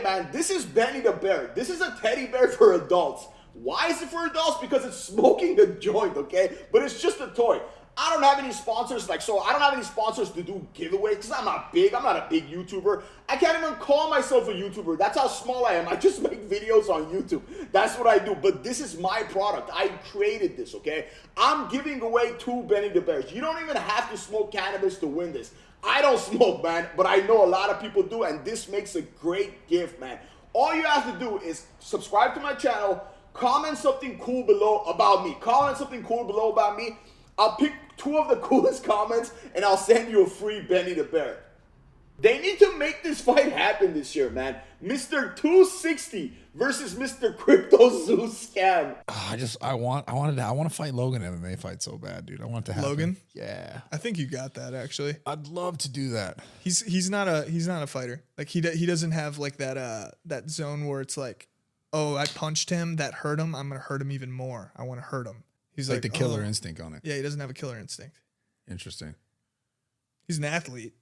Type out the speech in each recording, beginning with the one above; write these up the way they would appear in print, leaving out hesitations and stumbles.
man, this is Benny the Bear. This is a teddy bear for adults. Why is it for adults? Because it's smoking a joint, okay? But it's just a toy. I don't have any sponsors, I don't have any sponsors to do giveaways because I'm not big. I'm not a big YouTuber. I can't even call myself a YouTuber. That's how small I am. I just make videos on YouTube. That's what I do. But this is my product. I created this, okay? I'm giving away 2 Benny the Bears. You don't even have to smoke cannabis to win this. I don't smoke, man, but I know a lot of people do, and this makes a great gift, man. All you have to do is subscribe to my channel, comment something cool below about me. Comment something cool below about me. I'll pick 2 of the coolest comments, and I'll send you a free Benny the Bear. They need to make this fight happen this year, man. Mr. 260 versus Mr. Crypto Zoo Scam. I want to fight Logan in an MMA fight so bad, dude. I want it to happen. Logan? Yeah. I think you got that actually. I'd love to do that. He's not a fighter. Like he doesn't have like that zone where it's like, oh, I punched him, that hurt him. I'm gonna hurt him even more. I want to hurt him. He's like the killer instinct on it. Yeah, he doesn't have a killer instinct. Interesting. He's an athlete.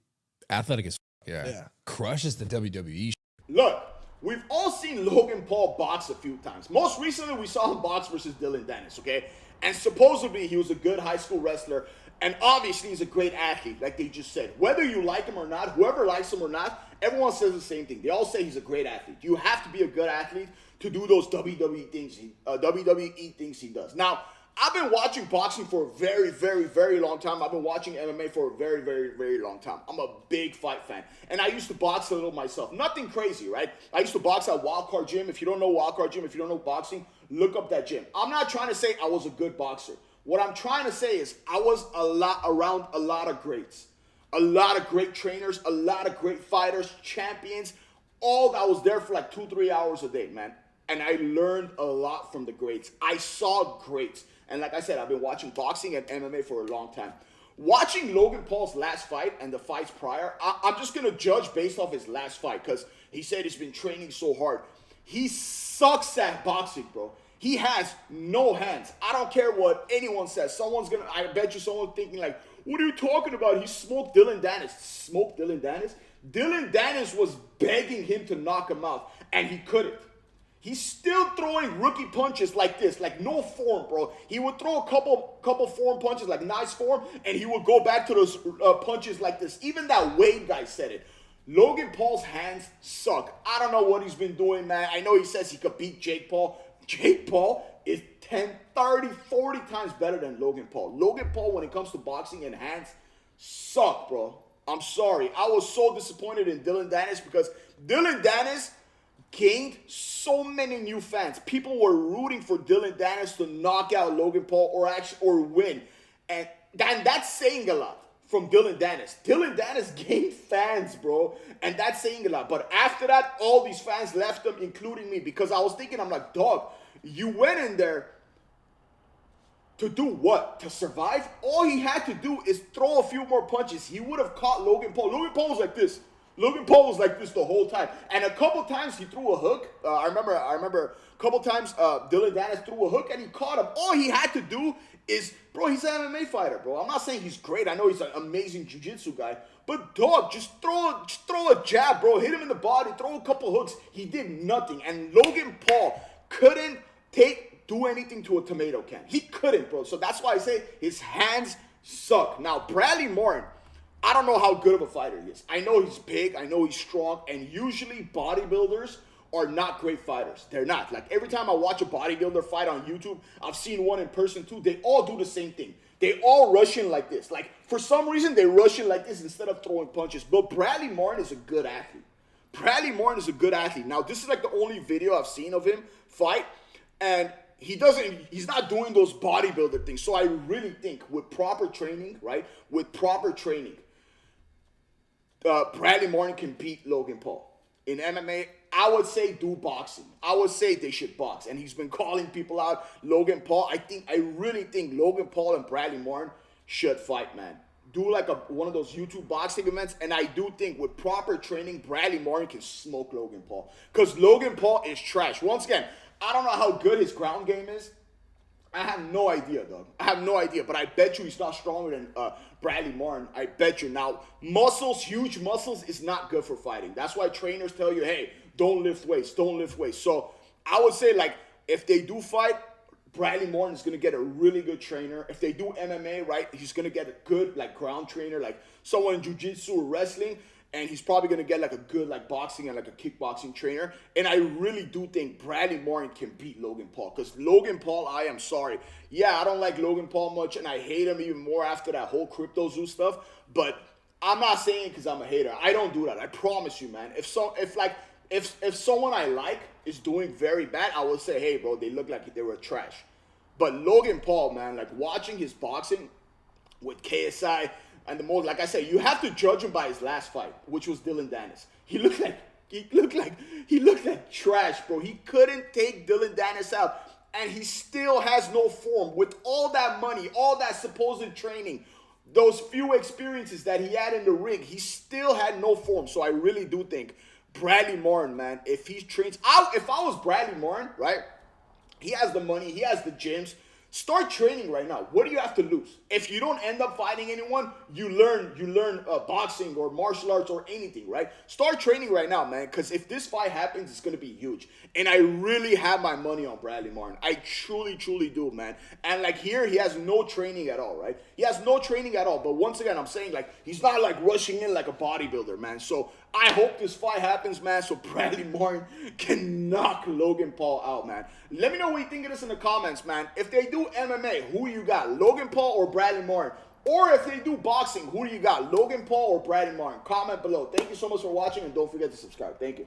Athletic as yeah. Crushes the WWE. Look, we've all seen Logan Paul box a few times. Most recently, we saw him box versus Dillon Danis, okay? And supposedly, he was a good high school wrestler. And obviously, he's a great athlete, like they just said. Whether you like him or not, whoever likes him or not, everyone says the same thing. They all say he's a great athlete. You have to be a good athlete to do those WWE things he does. Now, I've been watching boxing for a very, very, very long time. I've been watching MMA for a very, very, very long time. I'm a big fight fan. And I used to box a little myself. Nothing crazy, right? I used to box at Wildcard Gym. If you don't know Wildcard Gym, if you don't know boxing, look up that gym. I'm not trying to say I was a good boxer. What I'm trying to say is I was around a lot of greats. A lot of great trainers, a lot of great fighters, champions. All I was there for like 2-3 hours a day, man. And I learned a lot from the greats. I saw greats. And like I said, I've been watching boxing and MMA for a long time. Watching Logan Paul's last fight and the fights prior, I'm just going to judge based off his last fight because he said he's been training so hard. He sucks at boxing, bro. He has no hands. I don't care what anyone says. I bet you someone's thinking like, what are you talking about? He smoked Dillon Danis. Smoked Dillon Danis? Dillon Danis was begging him to knock him out, and he couldn't. He's still throwing rookie punches like this, like no form, bro. He would throw a couple form punches, like nice form, and he would go back to those punches like this. Even that Wade guy said it. Logan Paul's hands suck. I don't know what he's been doing, man. I know he says he could beat Jake Paul. Jake Paul is 10, 30, 40 times better than Logan Paul. Logan Paul, when it comes to boxing and hands, suck, bro. I'm sorry. I was so disappointed in Dillon Danis because Dillon Danis gained so many new fans. People were rooting for Dillon Danis to knock out Logan Paul or win. And that's saying a lot from Dillon Danis. Dillon Danis gained fans, bro. And that's saying a lot. But after that, all these fans left him, including me. Because I was thinking, I'm like, dog, you went in there to do what? To survive? All he had to do is throw a few more punches. He would have caught Logan Paul. Logan Paul was like this. Logan Paul was like this the whole time. And a couple times he threw a hook. I remember a couple times Dillon Danis threw a hook and he caught him. All he had to do is, bro, he's an MMA fighter, bro. I'm not saying he's great. I know he's an amazing jiu-jitsu guy. But, dog, just throw a jab, bro. Hit him in the body. Throw a couple hooks. He did nothing. And Logan Paul couldn't do anything to a tomato can. He couldn't, bro. So that's why I say his hands suck. Now, Bradley Martyn, I don't know how good of a fighter he is. I know he's big. I know he's strong. And usually bodybuilders are not great fighters. They're not. Like every time I watch a bodybuilder fight on YouTube, I've seen one in person too. They all do the same thing. They all rush in like this. Like for some reason, they rush in like this instead of throwing punches. But Bradley Martyn is a good athlete. Bradley Martyn is a good athlete. Now, this is like the only video I've seen of him fight. And he's not doing those bodybuilder things. So I really think with proper training, right? With proper training, Bradley Martyn can beat Logan Paul. In MMA, I would say do boxing. I would say they should box. And he's been calling people out. Logan Paul, I really think Logan Paul and Bradley Martyn should fight, man. Do like one of those YouTube boxing events. And I do think with proper training, Bradley Martyn can smoke Logan Paul. Because Logan Paul is trash. Once again, I don't know how good his ground game is. I have no idea, dog. I have no idea. But I bet you he's not stronger than Bradley Martyn. I bet you. Now, muscles, huge muscles is not good for fighting. That's why trainers tell you, hey, don't lift weights, don't lift weights. So I would say, like, if they do fight, Bradley Martyn is going to get a really good trainer. If they do MMA, right, he's going to get a good, like, ground trainer, like someone in jiu-jitsu or wrestling. And he's probably going to get, like, a good, like, boxing and, like, a kickboxing trainer. And I really do think Bradley Martyn can beat Logan Paul. Because Logan Paul, I am sorry. Yeah, I don't like Logan Paul much. And I hate him even more after that whole Crypto Zoo stuff. But I'm not saying it because I'm a hater. I don't do that. I promise you, man. If someone I like is doing very bad, I will say, hey, bro, they look like they were trash. But Logan Paul, man, like, watching his boxing with KSI, and the most, like I said, you have to judge him by his last fight, which was Dillon Danis. He looked like trash, bro. He couldn't take Dillon Danis out, and he still has no form. With all that money, all that supposed training, those few experiences that he had in the ring, he still had no form. So I really do think Bradley Martyn, man, if he trains, if I was Bradley Martyn, right? He has the money, he has the gyms. Start training right now. What do you have to lose? If you don't end up fighting anyone, you learn boxing or martial arts or anything, right? Start training right now, man, because if this fight happens, it's going to be huge. And I really have my money on Bradley Martyn. I truly, truly do, man. And, like, here, he has no training at all, right? He has no training at all. But once again, I'm saying, like, he's not, like, rushing in like a bodybuilder, man. So I hope this fight happens, man, so Bradley Martyn can knock Logan Paul out, man. Let me know what you think of this in the comments, man. If they do MMA, who you got, Logan Paul or Bradley Martyn? Or if they do boxing, who do you got, Logan Paul or Bradley Martyn? Comment below. Thank you so much for watching, and don't forget to subscribe. Thank you.